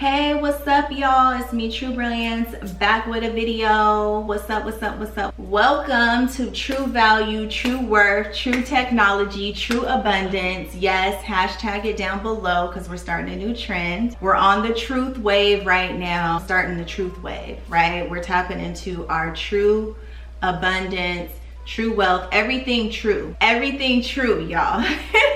Hey, what's up, y'all? It's me, Truebrilliance, back with a video. What's up, what's up, what's up? Welcome to True Value, True Worth, True Technology, True Abundance. Yes, hashtag it down below because we're starting a new trend. We're on the truth wave right now, starting the truth wave, right? We're tapping into our true abundance, true wealth, everything true, y'all.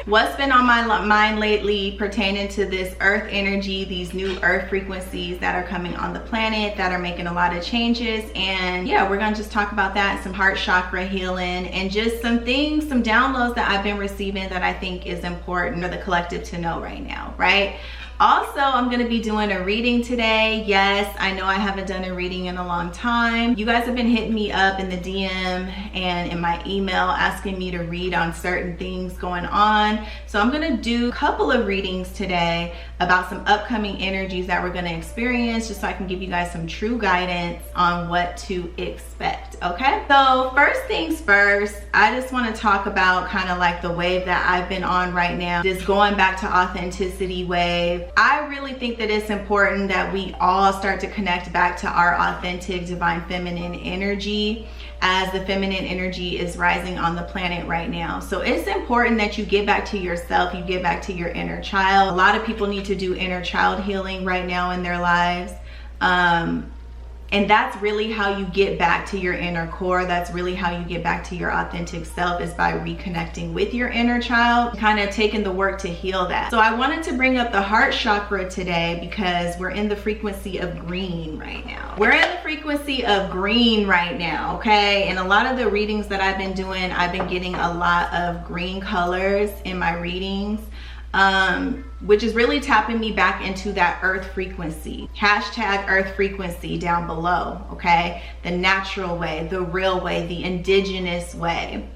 What's been on my mind lately pertaining to this earth energy, these new earth frequencies that are coming on the planet that are making a lot of changes. And yeah, we're gonna just talk about that, some heart chakra healing, and just some things, some downloads that I've been receiving that I think is important for the collective to know right now, right? Also, I'm going to be doing a reading today. Yes, I know I haven't done a reading in a long time. You guys have been hitting me up in the DM and in my email asking me to read on certain things going on. So I'm going to do a couple of readings today about some upcoming energies that we're going to experience, just so I can give you guys some true guidance on what to expect, okay? So first things first, I just want to talk about kind of like the wave that I've been on right now, this going back to authenticity wave. I really think that it's important that we all start to connect back to our authentic divine feminine energy, as the feminine energy is rising on the planet right now. So it's important that you get back to yourself, you get back to your inner child. A lot of people need to do inner child healing right now in their lives. And that's really how you get back to your inner core. That's really how you get back to your authentic self, is by reconnecting with your inner child, kind of taking the work to heal that. So I wanted to bring up the heart chakra today because we're in the frequency of green right now. We're in the frequency of green right now, okay? And a lot of the readings that I've been doing, I've been getting a lot of green colors in my readings. Which is really tapping me back into that earth frequency. Hashtag earth frequency down below, okay? The natural way, the real way, the indigenous way.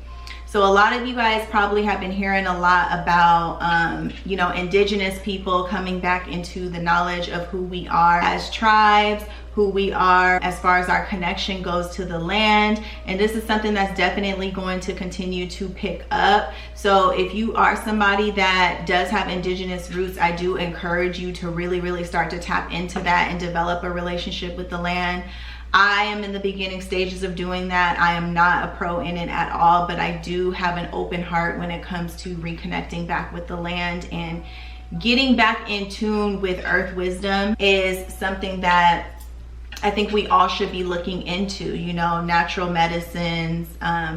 So a lot of you guys probably have been hearing a lot about, you know, indigenous people coming back into the knowledge of who we are as tribes, who we are as far as our connection goes to the land. And this is something that's definitely going to continue to pick up. So if you are somebody that does have indigenous roots, I do encourage you to really start to tap into that and develop a relationship with the land. I am in the beginning stages of doing that. I am not a pro in it at all, but I do have an open heart when it comes to reconnecting back with the land, and getting back in tune with earth wisdom is something that I think we all should be looking into, you know, natural medicines,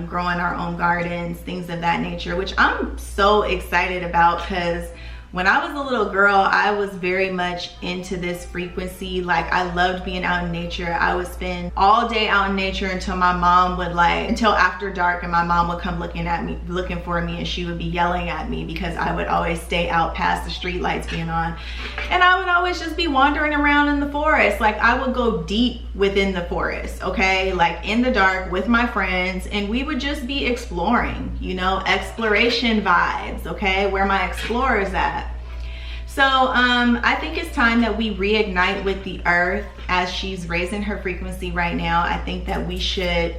growing our own gardens, things of that nature, which I'm so excited about, because when I was a little girl, I was very much into this frequency. Like, I loved being out in nature. I would spend all day out in nature until my mom would until after dark, and my mom would come looking for me, and she would be yelling at me because I would always stay out past the street lights being on. And I would always just be wandering around in the forest. Like, I would go deep within the forest, okay? Like in the dark with my friends, and we would just be exploring, you know, exploration vibes, okay? Where my explorers at. So I think it's time that we reignite with the earth as she's raising her frequency right now. I think that we should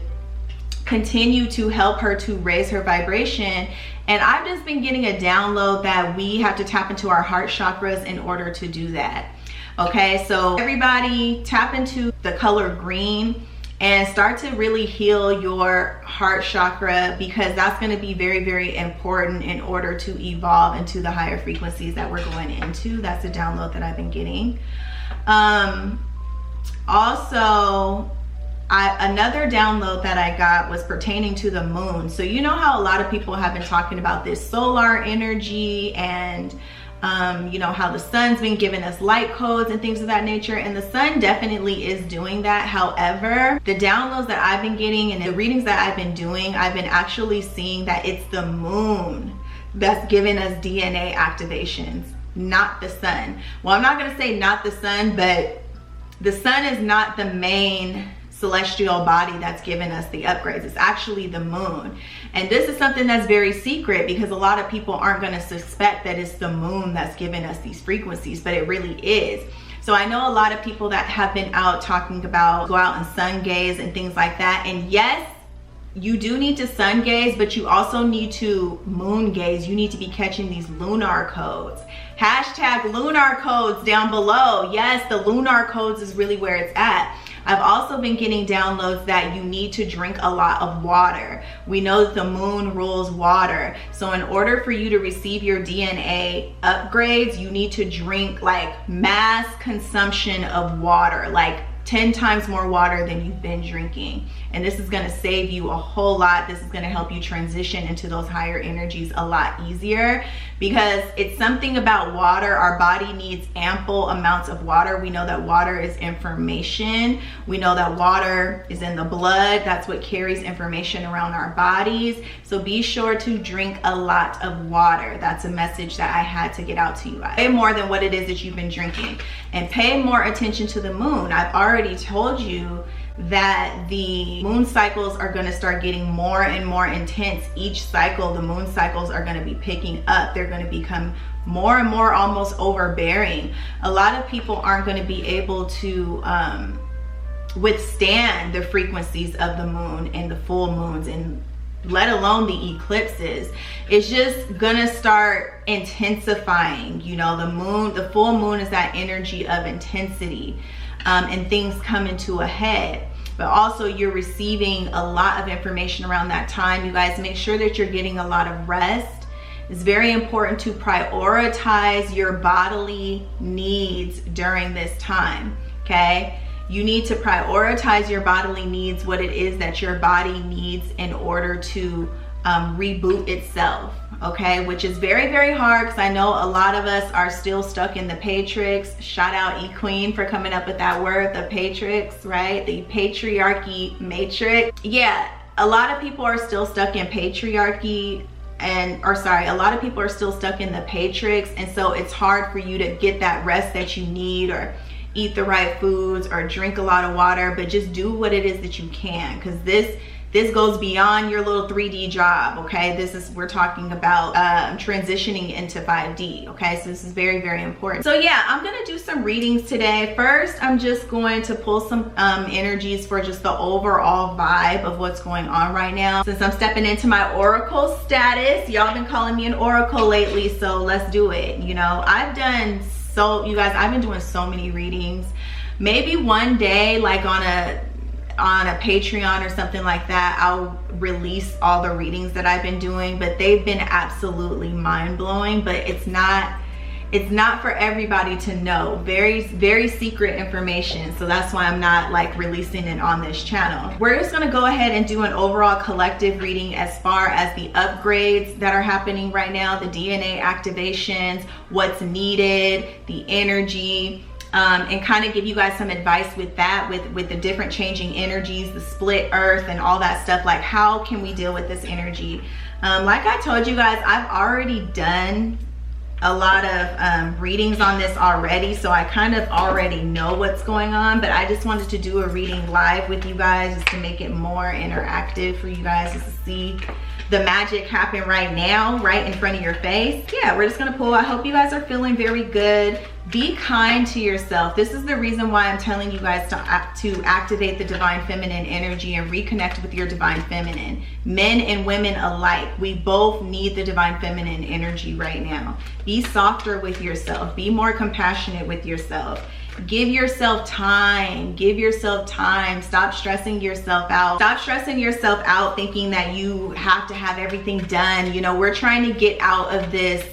continue to help her to raise her vibration. And I've just been getting a download that we have to tap into our heart chakras in order to do that. Okay, so everybody tap into the color green and start to really heal your heart chakra, because that's going to be very important in order to evolve into the higher frequencies that we're going into. That's a download that I've been getting. Also, another download that I got was pertaining to the moon. So you know how a lot of people have been talking about this solar energy, and you know, how the sun's been giving us light codes and things of that nature, and the sun definitely is doing that. However, the downloads that I've been getting and the readings that I've been doing, I've been actually seeing that it's the moon that's giving us DNA activations, not the sun. Well, I'm not going to say not the sun, but the sun is not the main celestial body that's given us the upgrades. It's actually the moon. And this is something that's very secret, because a lot of people aren't going to suspect that it's the moon that's giving us these frequencies, but it really is. So I know a lot of people that have been out talking about go out and sun gaze and things like that. And yes, you do need to sun gaze, but you also need to moon gaze. You need to be catching these lunar codes. Hashtag lunar codes down below. Yes, the lunar codes is really where it's at. I've also been getting downloads that you need to drink a lot of water. We know that the moon rules water. So in order for you to receive your DNA upgrades, you need to drink like mass consumption of water, like 10 times more water than you've been drinking. And this is going to save you a whole lot. This is going to help you transition into those higher energies a lot easier, because it's something about water. Our body needs ample amounts of water. We know that water is information. We know that water is in the blood. That's what carries information around our bodies. So be sure to drink a lot of water. That's a message that I had to get out to you guys. Way more than what it is that you've been drinking. And pay more attention to the moon. I've already told you that the moon cycles are going to start getting more and more intense. Each cycle, the moon cycles are going to be picking up. They're going to become more and more almost overbearing. A lot of people aren't going to be able to withstand the frequencies of the moon and the full moons, and let alone the eclipses. It's just gonna start intensifying. You know, the moon, the full moon is that energy of intensity, and things come into a head. But also you're receiving a lot of information around that time. You guys, make sure that you're getting a lot of rest. It's very important to prioritize your bodily needs during this time, okay? You need to prioritize your bodily needs, what it is that your body needs in order to reboot itself, okay? Which is very, very hard, because I know a lot of us are still stuck in the Patrix. Shout out E-Queen for coming up with that word, the Patrix, right? The patriarchy matrix. Yeah, a lot of people are still stuck in patriarchy, a lot of people are still stuck in the Patrix, and so it's hard for you to get that rest that you need, or eat the right foods, or drink a lot of water. But just do what it is that you can, because this goes beyond your little 3D job, okay? We're talking about transitioning into 5D, okay? So this is very, very important. So yeah, I'm gonna do some readings today. First, I'm just going to pull some energies for just the overall vibe of what's going on right now. Since I'm stepping into my oracle status, y'all been calling me an oracle lately, so let's do it. You know, you guys, I've been doing so many readings. Maybe one day, like on a Patreon or something like that, I'll release all the readings that I've been doing, but they've been absolutely mind-blowing. But it's not for everybody to know. Very, very secret information. So that's why I'm not like releasing it on this channel. We're just gonna go ahead and do an overall collective reading as far as the upgrades that are happening right now, the DNA activations, what's needed, the energy, and kind of give you guys some advice with that, with the different changing energies, the split earth and all that stuff. Like, how can we deal with this energy? Like I told you guys, I've already done a lot of readings on this already, so I kind of already know what's going on, but I just wanted to do a reading live with you guys, just to make it more interactive for you guys, just to see the magic happen right now, right in front of your face. Yeah, we're just gonna pull. I hope you guys are feeling very good. Be kind to yourself. This is the reason why I'm telling you guys to activate the divine feminine energy and reconnect with your divine feminine. Men and women alike, we both need the divine feminine energy right now. Be softer with yourself. Be more compassionate with yourself. Give yourself time. Give yourself time. Stop stressing yourself out. Stop stressing yourself out thinking that you have to have everything done. You know, we're trying to get out of this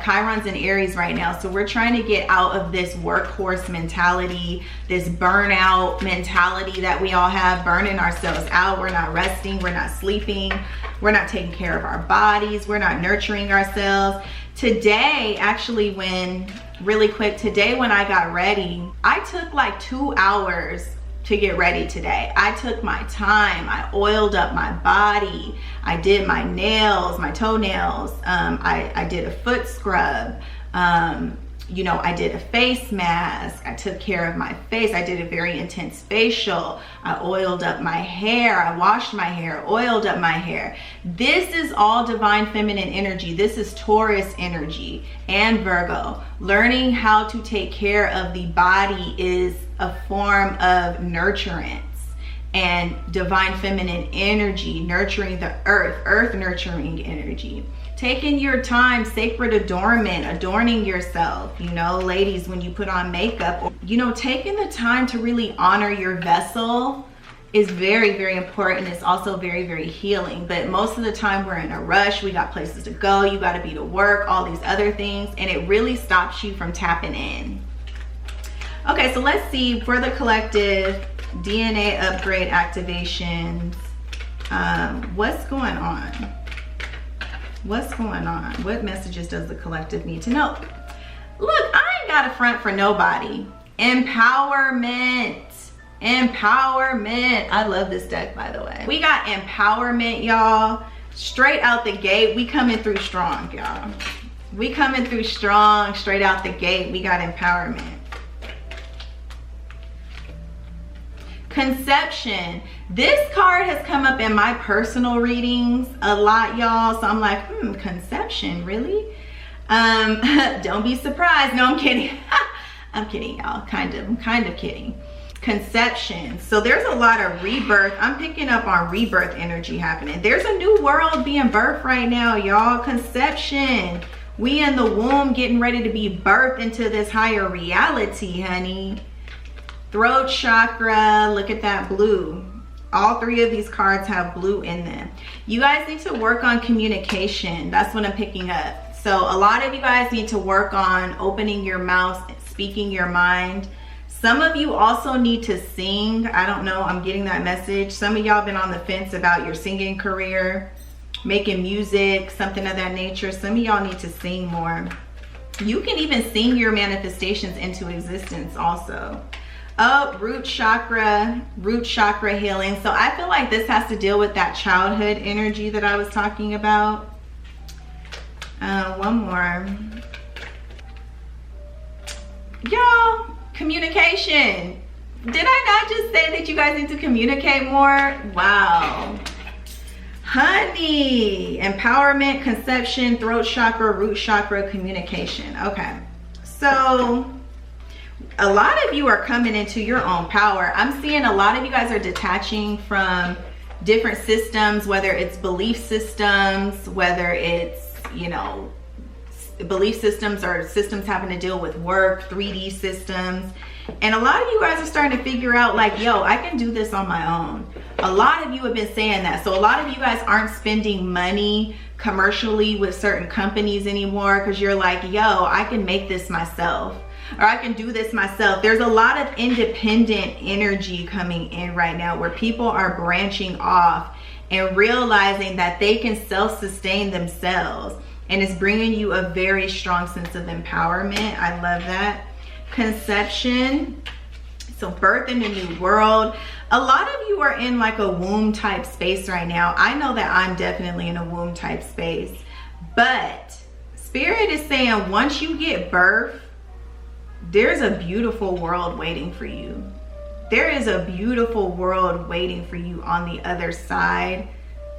Chiron's in Aries right now. So we're trying to get out of this workhorse mentality, this burnout mentality that we all have, burning ourselves out. We're not resting. We're not sleeping. We're not taking care of our bodies. We're not nurturing ourselves. Today, actually, really quick, today when I got ready, I took like 2 hours to get ready today. I took my time. I oiled up my body. I did my nails, my toenails. I did a foot scrub. You know, I did a face mask. I took care of my face. I did a very intense facial. I oiled up my hair. I washed my hair, oiled up my hair. This is all divine feminine energy. This is Taurus energy and Virgo. Learning how to take care of the body is a form of nurturance. and divine feminine energy, nurturing the earth nurturing energy. Taking your time, sacred adornment, adorning yourself, you know, ladies, when you put on makeup, you know, taking the time to really honor your vessel is very, very important. It's also very, very healing. But most of the time we're in a rush. We got places to go. You got to be to work, all these other things. And it really stops you from tapping in. Okay, so let's see for the collective DNA upgrade activations. What's going on? What's going on? What messages does the collective need to know? Look, I ain't got a front for nobody. Empowerment. Empowerment. I love this deck, by the way. We got empowerment, y'all. Straight out the gate. We coming through strong, y'all. We coming through strong, straight out the gate. We got empowerment. Conception. This card has come up in my personal readings a lot, y'all. So I'm like, conception, really? Don't be surprised. No, I'm kidding. I'm kidding, y'all. I'm kind of kidding. Conception. So there's a lot of rebirth. I'm picking up on rebirth energy happening. There's a new world being birthed right now, y'all. Conception. We in the womb getting ready to be birthed into this higher reality, honey. Throat chakra, look at that blue. All three of these cards have blue in them. You guys need to work on communication. That's what I'm picking up. So a lot of you guys need to work on opening your mouth, speaking your mind. Some of you also need to sing. I don't know, I'm getting that message. Some of y'all been on the fence about your singing career, making music, something of that nature. Some of y'all need to sing more. You can even sing your manifestations into existence also. Oh, root chakra healing. So I feel like this has to deal with that childhood energy that I was talking about. One more. Y'all, communication. Did I not just say that you guys need to communicate more? Wow. Honey, empowerment, conception, throat chakra, root chakra, communication. Okay, so a lot of you are coming into your own power. I'm seeing a lot of you guys are detaching from different systems, whether it's belief systems, whether it's, you know, belief systems or systems having to deal with work, 3D systems. And a lot of you guys are starting to figure out like, yo, I can do this on my own. A lot of you have been saying that. So a lot of you guys aren't spending money commercially with certain companies anymore because you're like, yo, I can make this myself. Or I can do this myself. There's a lot of independent energy coming in right now where people are branching off and realizing that they can self-sustain themselves. And it's bringing you a very strong sense of empowerment. I love that. Conception. So birth in a new world. A lot of you are in like a womb type space right now. I know that I'm definitely in a womb type space. But Spirit is saying once you get birth, there's a beautiful world waiting for you. There is a beautiful world waiting for you on the other side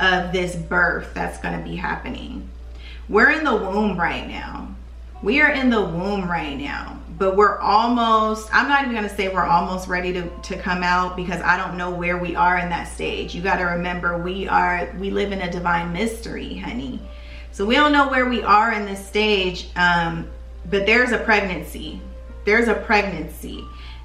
of this birth that's going to be happening. We're in the womb right now. We are in the womb right now, but we're almost, I'm not even going to say we're almost ready to come out because I don't know where we are in that stage. You got to remember we live in a divine mystery, honey. So we don't know where we are in this stage, but there's a pregnancy. There's a pregnancy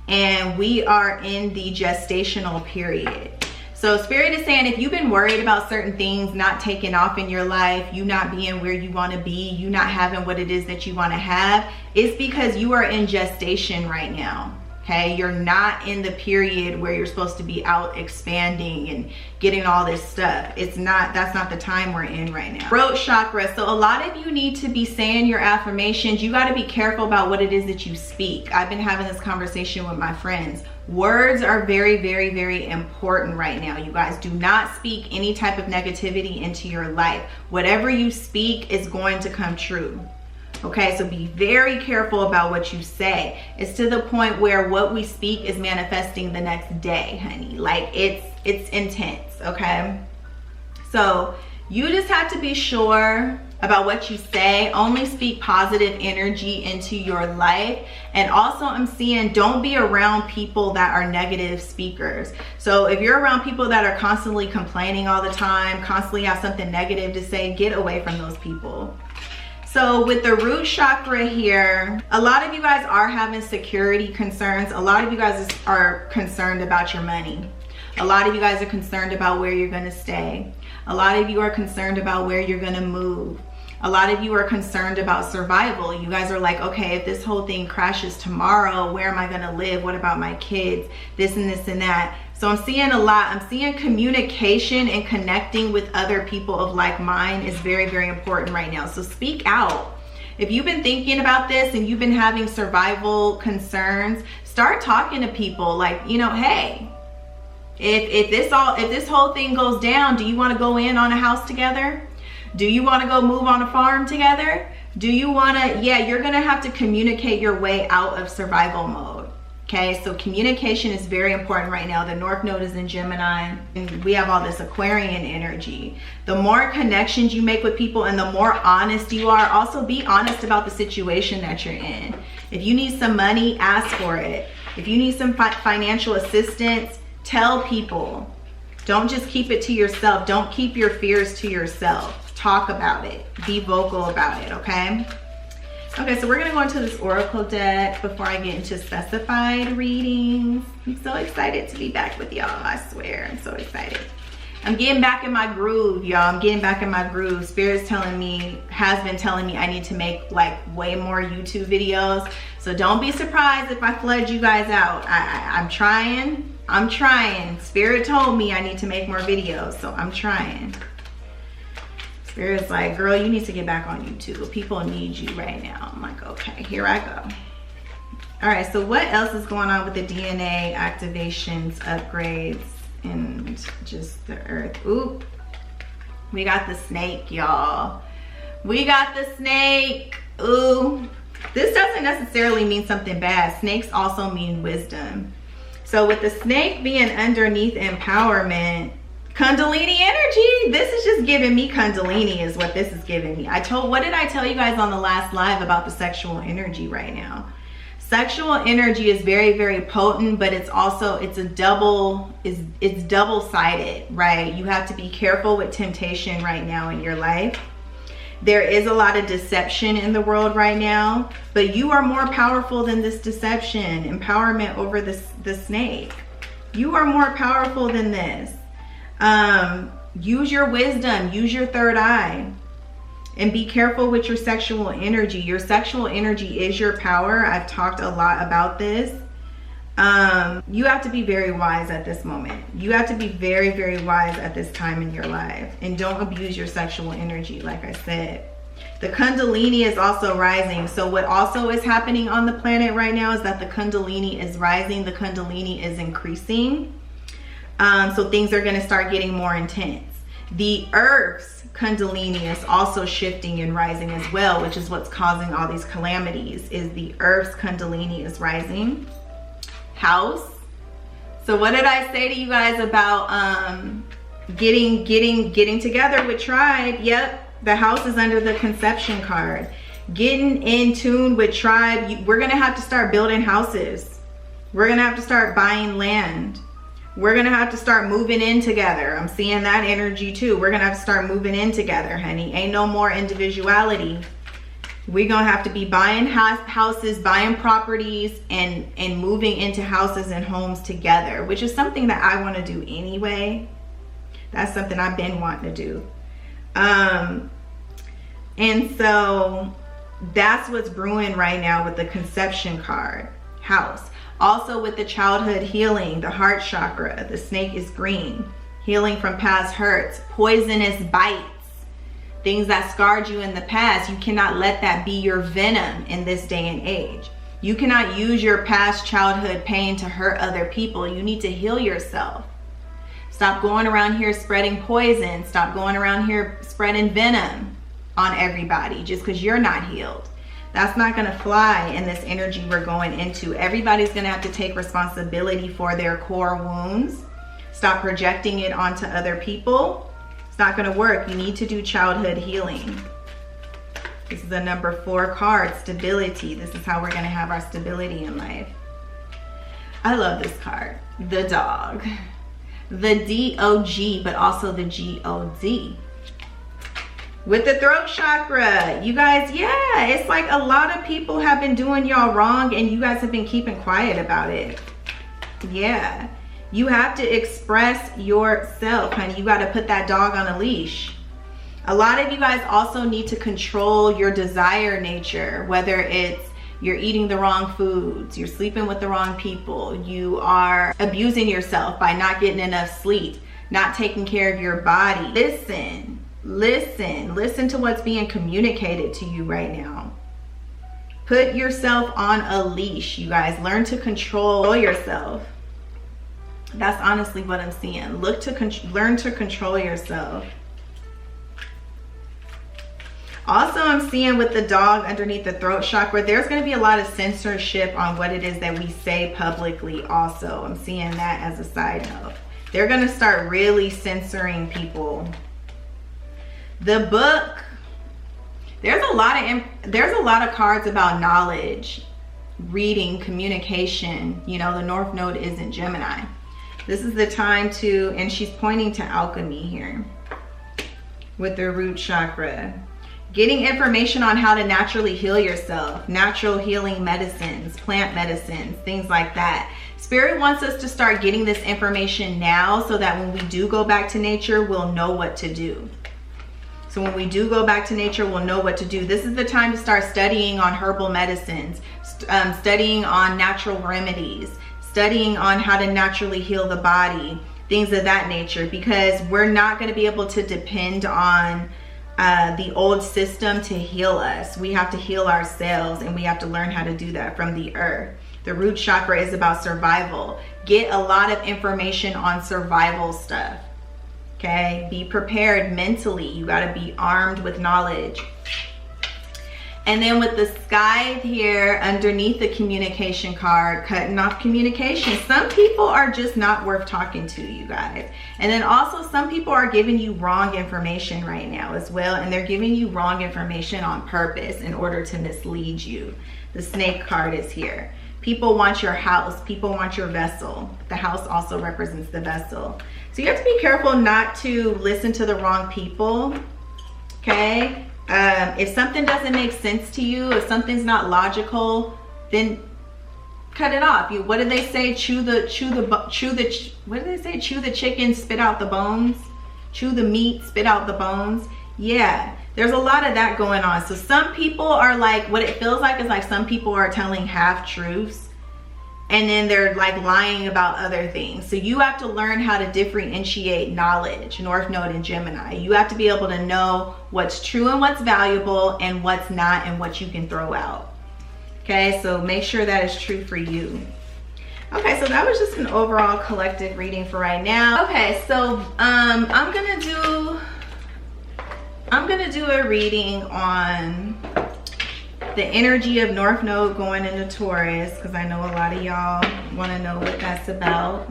and we are in the gestational period. So Spirit is saying if you've been worried about certain things not taking off in your life, you not being where you want to be, you not having what it is that you want to have, it's because you are in gestation right now. Okay, you're not in the period where you're supposed to be out expanding and getting all this stuff. It's not, that's not the time we're in right now. Throat chakra. So a lot of you need to be saying your affirmations. You got to be careful about what it is that you speak. I've been having this conversation with my friends. Words are very, very, very important right now. You guys do not speak any type of negativity into your life. Whatever you speak is going to come true. Okay, so be very careful about what you say. It's to the point where what we speak is manifesting the next day, honey. Like it's intense, okay? So You just have to be sure about what you say. Only speak positive energy into your life. And also I'm seeing, don't be around people that are negative speakers. So if you're around people that are constantly complaining all the time, constantly have something negative to say, get away from those people. So with the root chakra here, a lot of you guys are having security concerns. A lot of you guys are concerned about your money. A lot of you guys are concerned about where you're going to stay. A lot of you are concerned about where you're going to move. A lot of you are concerned about survival. You guys are like, okay, if this whole thing crashes tomorrow, where am I going to live? What about my kids? This and this and that. So I'm seeing a lot. I'm seeing communication and connecting with other people of like mind is very, very important right now. So speak out. If you've been thinking about this and you've been having survival concerns, start talking to people like, you know, hey, if this whole thing goes down, do you want to go in on a house together? Do you want to go move on a farm together? Do you want to, yeah, you're going to have to communicate your way out of survival mode. Okay, so communication is very important right now. The North Node is in Gemini, and we have all this Aquarian energy. The more connections you make with people and the more honest you are, also be honest about the situation that you're in. If you need some money, ask for it. If you need some financial assistance, tell people. Don't just keep it to yourself. Don't keep your fears to yourself. Talk about it. Be vocal about it, okay? Okay, so we're going to go into this oracle deck before I get into specified readings. I'm so excited to be back with y'all. I swear, I'm so excited. I'm getting back in my groove, y'all. I'm getting back in my groove. Spirit's telling me, has been telling me I need to make like way more YouTube videos. So don't be surprised if I flood you guys out. I'm trying. I'm trying. Spirit told me I need to make more videos, so I'm trying. Spirit's like, girl, you need to get back on YouTube. People need you right now. I'm like, okay, here I go. All right, so what else is going on with the DNA activations, upgrades, and just the earth? Ooh, we got the snake, y'all. We got the snake. Ooh, this doesn't necessarily mean something bad. Snakes also mean wisdom. So with the snake being underneath empowerment, Kundalini energy, this is just giving me Kundalini is what this is giving me. What did I tell you guys on the last live about the sexual energy right now? Sexual energy is very, very potent, but it's also, it's double-sided, right? You have to be careful with temptation right now in your life. There is a lot of deception in the world right now, but you are more powerful than this deception. Empowerment over the snake. You are more powerful than this. Use your wisdom, use your third eye, and be careful with your sexual energy. Your sexual energy is your power. I've talked a lot about this. You have to be very wise at this moment. You have to be very, very wise at this time in your life, and don't abuse your sexual energy. Like I said, the Kundalini is also rising. So what also is happening on the planet right now is that the Kundalini is rising. The Kundalini is increasing. So things are going to start getting more intense. The Earth's Kundalini is also shifting and rising as well, which is what's causing all these calamities. Is the Earth's Kundalini is rising. House. So what did I say to you guys about getting together with tribe? Yep, the house is under the conception card. Getting in tune with tribe. We're going to have to start building houses. We're going to have to start buying land. We're going to have to start moving in together. I'm seeing that energy too. We're going to have to start moving in together, honey. Ain't no more individuality. We're going to have to be buying houses, buying properties, and moving into houses and homes together, which is something that I want to do anyway. That's something I've been wanting to do. And so that's what's brewing right now with the conception card, house. Also with the childhood healing, the heart chakra, the snake is green. Healing from past hurts, poisonous bites, things that scarred you in the past. You cannot let that be your venom in this day and age. You cannot use your past childhood pain to hurt other people. You need to heal yourself. Stop going around here spreading poison. Stop going around here spreading venom on everybody just because you're not healed. That's not going to fly in this energy we're going into. Everybody's going to have to take responsibility for their core wounds. Stop projecting it onto other people. It's not going to work. You need to do childhood healing. This is the number 4 card, stability. This is how we're going to have our stability in life. I love this card. The dog. The D-O-G, but also the G-O-D. With the throat chakra, you guys, yeah, it's like a lot of people have been doing y'all wrong and you guys have been keeping quiet about it. Yeah. You have to express yourself, honey. You got to put that dog on a leash. A lot of you guys also need to control your desire nature, whether it's you're eating the wrong foods, you're sleeping with the wrong people, you are abusing yourself by not getting enough sleep, not taking care of your body. Listen to what's being communicated to you right now. Put yourself on a leash, you guys. Learn to control yourself. That's honestly what I'm seeing. Learn to control yourself. Also, I'm seeing with the dog underneath the throat chakra, there's going to be a lot of censorship on what it is that we say publicly also. I'm seeing that as a side note. They're going to start really censoring people. The book, there's a lot of cards about knowledge, reading, communication. You know, the North Node is in Gemini. This is the time to, and she's pointing to alchemy here with the root chakra. Getting information on how to naturally heal yourself, natural healing medicines, plant medicines, things like that. Spirit wants us to start getting this information now so that when we do go back to nature, we'll know what to do. So when we do go back to nature, we'll know what to do. This is the time to start studying on herbal medicines, studying on natural remedies, studying on how to naturally heal the body, things of that nature, because we're not going to be able to depend on the old system to heal us. We have to heal ourselves, and we have to learn how to do that from the earth. The root chakra is about survival. Get a lot of information on survival stuff. Okay, be prepared mentally. You got to be armed with knowledge. And then with the scythe here underneath the communication card, cutting off communication. Some people are just not worth talking to, you guys. And then also some people are giving you wrong information right now as well. And they're giving you wrong information on purpose in order to mislead you. The snake card is here. People want your house. People want your vessel. The house also represents the vessel. So you have to be careful not to listen to the wrong people. Okay? If something doesn't make sense to you, if something's not logical, then cut it off. What did they say? What did they say? Chew the chicken, spit out the bones. Chew the meat, spit out the bones. Yeah, there's a lot of that going on. So some people are like, what it feels like is like some people are telling half truths, and then they're like lying about other things. So you have to learn how to differentiate knowledge, North Node and Gemini. You have to be able to know what's true and what's valuable and what's not and what you can throw out. Okay, so make sure that is true for you. Okay, so that was just an overall collective reading for right now. Okay, so I'm gonna do a reading on the energy of North Node going into Taurus, because I know a lot of y'all want to know what that's about.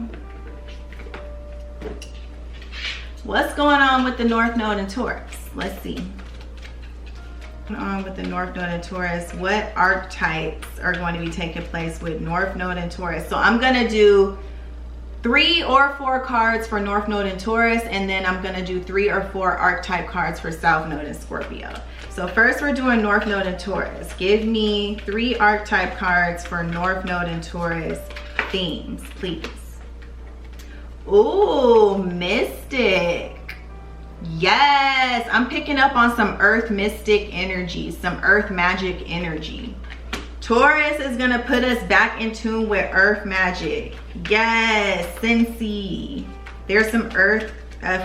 What's going on with the North Node and Taurus? Let's see. What's going on with the North Node and Taurus? What archetypes are going to be taking place with North Node and Taurus? So I'm going to do 3 or 4 cards for North Node and Taurus, and then I'm going to do 3 or 4 archetype cards for South Node and Scorpio. So first we're doing North Node and Taurus. Give me 3 archetype cards for North Node and Taurus themes, please. Ooh, mystic. Yes, I'm picking up on some earth mystic energy, some earth magic energy. Taurus is gonna put us back in tune with earth magic. Yes, Sensi. There's some earth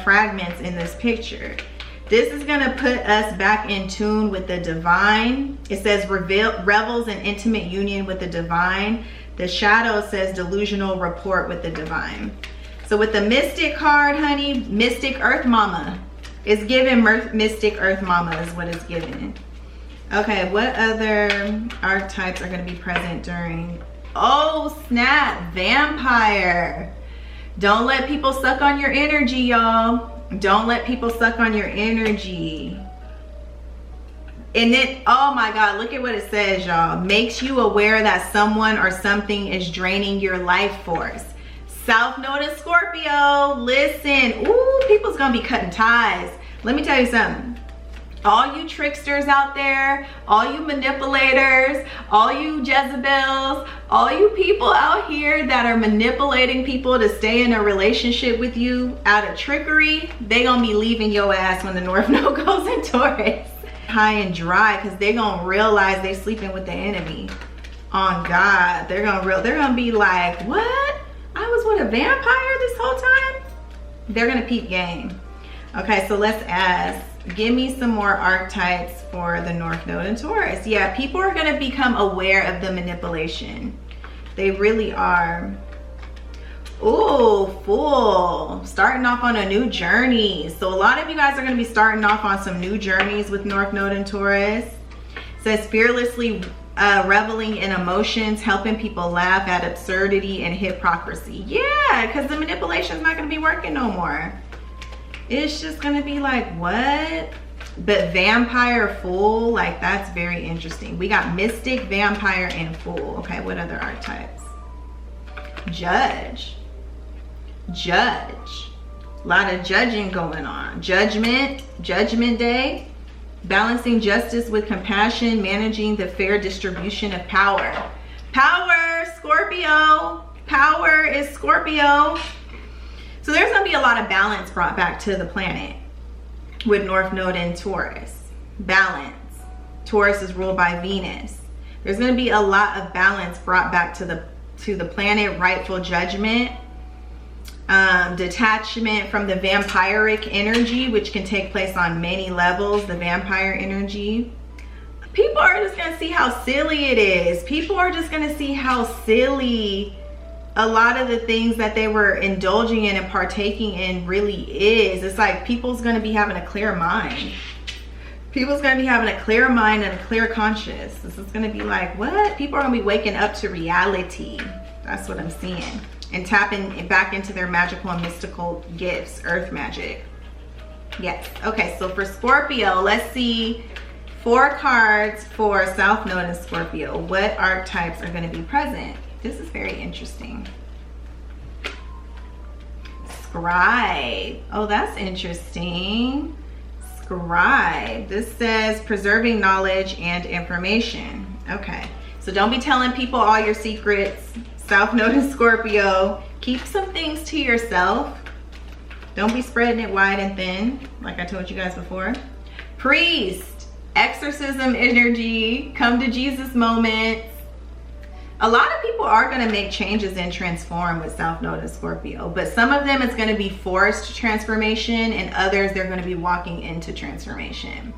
fragments in this picture. This is gonna put us back in tune with the divine. It says revels in intimate union with the divine. The shadow says delusional rapport with the divine. So with the mystic card, honey, mystic earth mama. It's giving mystic earth mama is what it's giving. Okay, what other archetypes are gonna be present during? Oh snap, vampire. Don't let people suck on your energy, y'all. Don't let people suck on your energy. And then, oh my God, look at what it says, y'all. Makes you aware that someone or something is draining your life force. South Node in Scorpio, listen. Ooh, people's gonna be cutting ties. Let me tell you something. All you tricksters out there, all you manipulators, all you Jezebels, all you people out here that are manipulating people to stay in a relationship with you out of trickery, they gonna be leaving your ass when the North Node goes in Taurus. High and dry, because they're gonna realize they sleeping with the enemy. On God, they're gonna be like, what? I was with a vampire this whole time? They're gonna peep game. Okay, so let's ask, give me some more archetypes for the North Node in Taurus. Yeah, people are gonna become aware of the manipulation. They really are. Ooh, Fool, starting off on a new journey. So a lot of you guys are going to be starting off on some new journeys with North Node and Taurus. It says fearlessly reveling in emotions, helping people laugh at absurdity and hypocrisy. Yeah, because the manipulation is not going to be working no more. It's just going to be like, what? But vampire, Fool, like that's very interesting. We got mystic, vampire, and Fool. Okay, what other archetypes? Judge. Judge. A lot of judging going on. Judgment Day. Balancing justice with compassion, managing the fair distribution of power. Power, Scorpio. Power is Scorpio. So there's going to be a lot of balance brought back to the planet with North Node and Taurus. Balance. Taurus is ruled by Venus. There's going to be a lot of balance brought back to the planet. Rightful judgment. Detachment from the vampiric energy, which can take place on many levels. The vampire energy. People are just going to see how silly it is. People are just going to see how silly a lot of the things that they were indulging in and partaking in really is. It's like people's going to be having a clear mind. People's going to be having a clear mind and a clear conscience. This is going to be like, what? People are going to be waking up to reality. That's what I'm seeing. And tapping back into their magical and mystical gifts. Earth magic. Yes. Okay, so for Scorpio, let's see 4 cards for South Node and Scorpio. What archetypes are going to be present? This is very interesting. Scribe. Oh, that's interesting. Scribe. This says preserving knowledge and information. Okay, so don't be telling people all your secrets. South Node and Scorpio. Keep some things to yourself. Don't be spreading it wide and thin, like I told you guys before. Priest. Exorcism energy. Come to Jesus moments. A lot of people are going to make changes and transform with South Node and Scorpio, but some of them it's going to be forced transformation, and others they're going to be walking into transformation.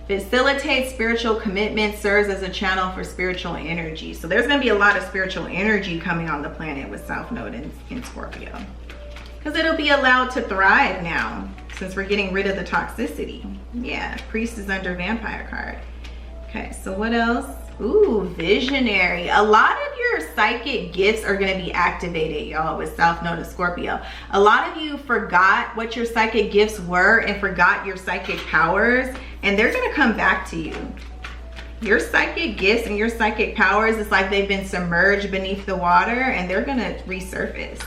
Facilitates spiritual commitment, serves as a channel for spiritual energy. So there's going to be a lot of spiritual energy coming on the planet with South Node in Scorpio, because it'll be allowed to thrive now since we're getting rid of the toxicity. Yeah, Priest is under Vampire card. Okay, so what else? Ooh, visionary. A lot of your psychic gifts are going to be activated, y'all, with South Node of Scorpio. A lot of you forgot what your psychic gifts were and forgot your psychic powers, and they're going to come back to you. Your psychic gifts and your psychic powers, it's like they've been submerged beneath the water, and they're going to resurface.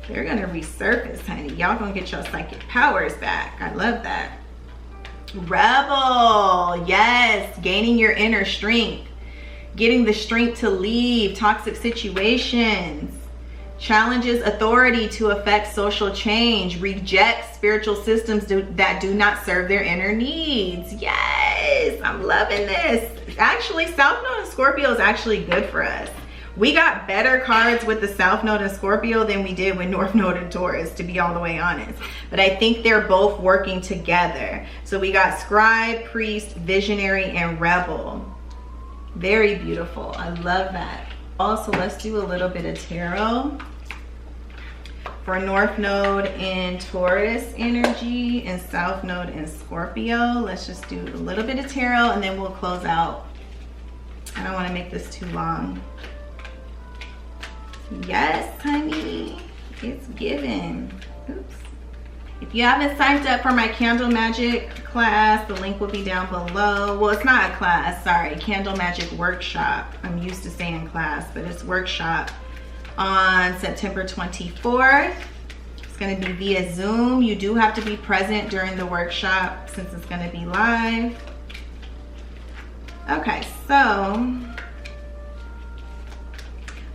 They're going to resurface, honey. Y'all going to get your psychic powers back. I love that. Rebel. Yes, gaining your inner strength, getting the strength to leave toxic situations, challenges authority to affect social change, rejects spiritual systems that do not serve their inner needs. Yes, I'm loving this. Actually, South Node and Scorpio is actually good for us. We got better cards with the South Node and Scorpio than we did with North Node and Taurus, to be all the way honest. But I think they're both working together. So we got Scribe, Priest, Visionary, and Rebel. Very beautiful. I love that. Also, let's do a little bit of tarot for North Node in Taurus energy and South Node in Scorpio. Let's just do a little bit of tarot and then we'll close out. I don't want to make this too long. Yes, honey, it's given. Oops. If you haven't signed up for my candle magic class, the link will be down below. Well, it's not a class, sorry, candle magic workshop. I'm used to saying class, but it's workshop on September 24th. It's going to be via Zoom. You do have to be present during the workshop since it's going to be live. Okay, so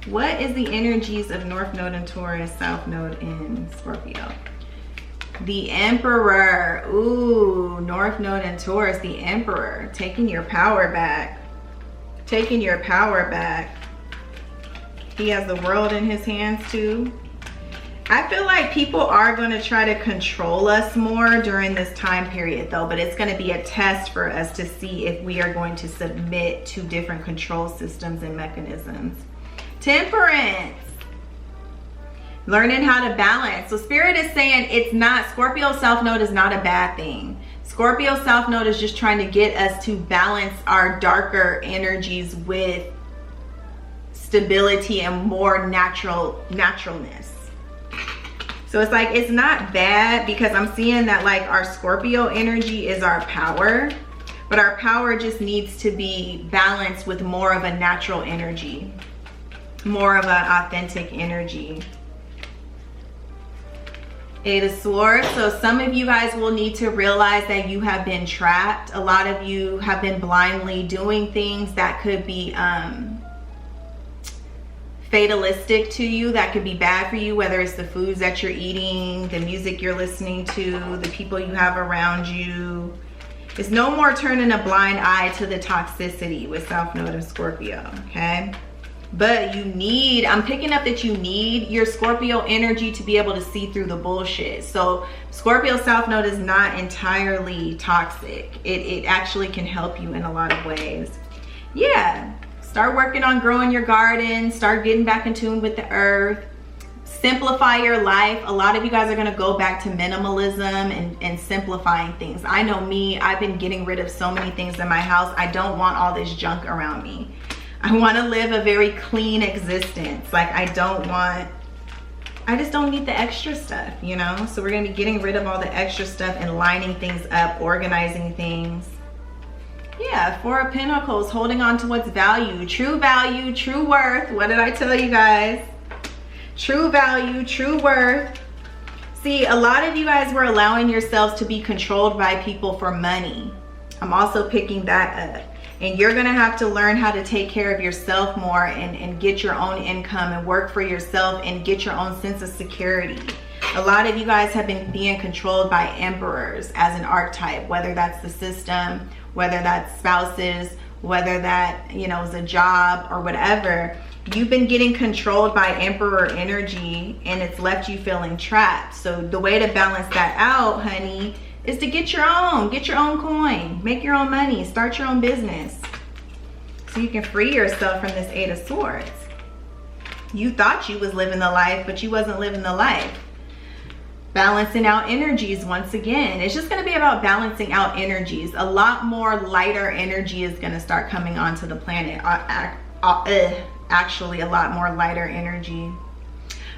what is the energies of North Node in Taurus, South Node in Scorpio? The Emperor. Ooh, North Node in Taurus, the Emperor. Taking your power back. Taking your power back. He has the world in his hands too. I feel like people are going to try to control us more during this time period though, but it's going to be a test for us to see if we are going to submit to different control systems and mechanisms. Temperance. Learning how to balance. So Spirit is saying it's not, Scorpio South Node is not a bad thing. Scorpio South Node is just trying to get us to balance our darker energies with stability and more naturalness. So it's like, it's not bad, because I'm seeing that like our Scorpio energy is our power, but our power just needs to be balanced with more of a natural energy, more of an authentic energy. Eight of Swords. So some of you guys will need to realize that you have been trapped. A lot of you have been blindly doing things that could be fatalistic to you, that could be bad for you, whether it's the foods that you're eating, the music you're listening to, the people you have around you. It's no more turning a blind eye to the toxicity with South Node and Scorpio, okay? But you need, I'm picking up that you need your Scorpio energy to be able to see through the bullshit. So Scorpio South Node is not entirely toxic. It actually can help you in a lot of ways. Yeah. Start working on growing your garden. Start getting back in tune with the earth. Simplify your life. A lot of you guys are going to go back to minimalism and simplifying things. I know me, I've been getting rid of so many things in my house. I don't want all this junk around me. I want to live a very clean existence. Like I just don't need the extra stuff, you know? So we're going to be getting rid of all the extra stuff and lining things up, organizing things. Yeah, Four of Pentacles, holding on to what's value, true worth. What did I tell you guys? True value, true worth. See, a lot of you guys were allowing yourselves to be controlled by people for money. I'm also picking that up. And you're gonna have to learn how to take care of yourself more and get your own income and work for yourself and get your own sense of security. A lot of you guys have been being controlled by emperors as an archetype, whether that's the system, whether that's spouses, whether that, you know, is a job or whatever. You've been getting controlled by emperor energy and it's left you feeling trapped. So the way to balance that out, honey, is to get your own coin, make your own money, start your own business. So you can free yourself from this Eight of Swords. You thought you was living the life, but you wasn't living the life. Balancing out energies once again. It's just going to be about balancing out energies. A lot more lighter energy is going to start coming onto the planet. Actually, a lot more lighter energy.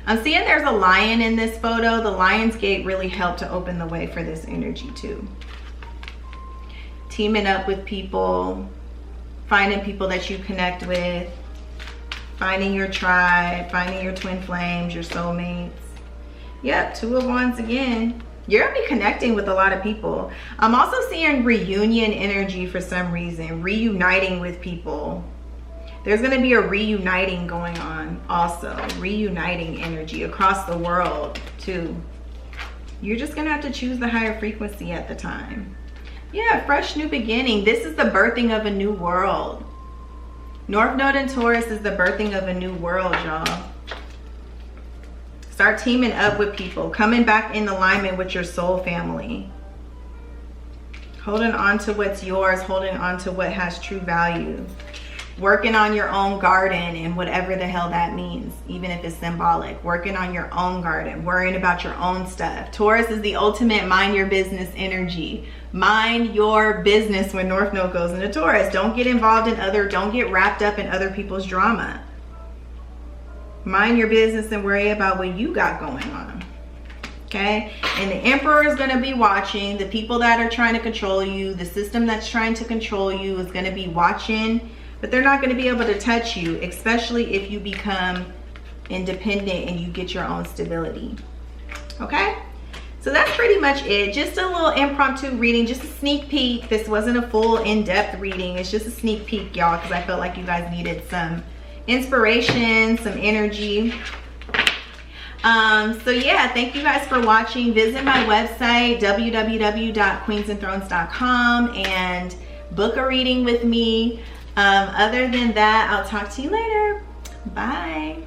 I'm seeing there's a lion in this photo. The lion's gate really helped to open the way for this energy too. Teaming up with people, finding people that you connect with, finding your tribe, finding your twin flames, your soulmates. Yep, Two of Wands again. You're gonna be connecting with a lot of people. I'm also seeing reunion energy for some reason, reuniting with people. There's gonna be a reuniting going on also, reuniting energy across the world too. You're just gonna have to choose the higher frequency at the time. Yeah, fresh new beginning. This is the birthing of a new world. North Node in Taurus is the birthing of a new world, y'all. Start teaming up with people, coming back in alignment with your soul family. Holding on to what's yours, holding on to what has true value. Working on your own garden and whatever the hell that means, even if it's symbolic. Working on your own garden, worrying about your own stuff. Taurus is the ultimate mind your business energy. Mind your business when North Node goes into Taurus. Don't get involved in don't get wrapped up in other people's drama. Mind your business and worry about what you got going on. okay? And the Emperor is going to be watching. The people that are trying to control you, the system that's trying to control you is going to be watching, but they're not going to be able to touch you, especially if you become independent and you get your own stability, okay? So that's pretty much it. Just a little impromptu reading, just a sneak peek. This wasn't a full in-depth reading. It's just a sneak peek, y'all, because I felt like you guys needed some inspiration, some energy. So yeah, thank you guys for watching. Visit my website, www.queensandthrones.com, and book a reading with me. Other than that, I'll talk to you later. Bye.